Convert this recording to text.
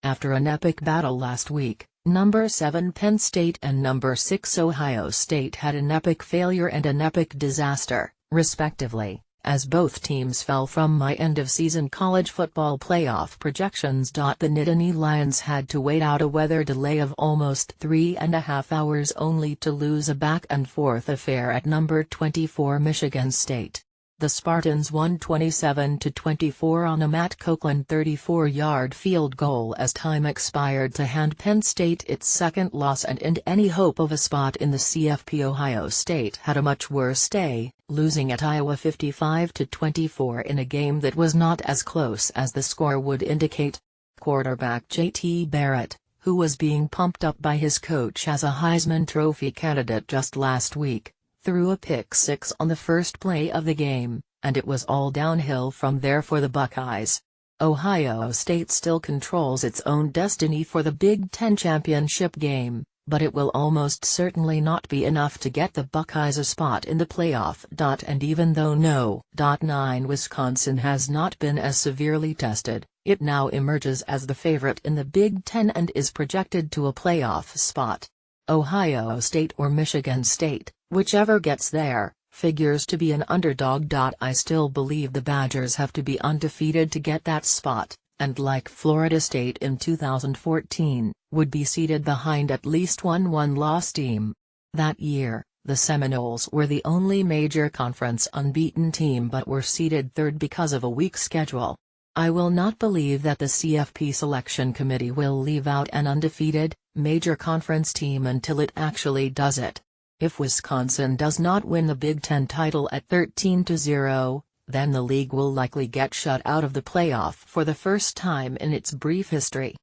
After an epic battle last week, number 7 Penn State and number 6 Ohio State had an epic failure and an epic disaster, respectively, as both teams fell from my end-of-season college football playoff projections. The Nittany Lions had to wait out a weather delay of almost 3.5 hours only to lose a back-and-forth affair at number 24 Michigan State. The Spartans won 27-24 on a Matt Copeland 34-yard field goal as time expired to hand Penn State its second loss and end any hope of a spot in the CFP. Ohio State had a much worse day, losing at Iowa 55-24 in a game that was not as close as the score would indicate. Quarterback J.T. Barrett, who was being pumped up by his coach as a Heisman Trophy candidate just last week, threw a pick-six on the first play of the game, and it was all downhill from there for the Buckeyes. Ohio State still controls its own destiny for the Big Ten championship game, but it will almost certainly not be enough to get the Buckeyes a spot in the playoff. And even though No. 9 Wisconsin has not been as severely tested, it now emerges as the favorite in the Big Ten and is projected to a playoff spot. Ohio State or Michigan State, whichever gets there, figures to be an underdog. I still believe the Badgers have to be undefeated to get that spot, and like Florida State in 2014, would be seated behind at least one one-loss team. That year, the Seminoles were the only major conference unbeaten team but were seated third because of a weak schedule. I will not believe that the CFP selection committee will leave out an undefeated, major conference team until it actually does it. If Wisconsin does not win the Big Ten title at 13-0, then the league will likely get shut out of the playoff for the first time in its brief history.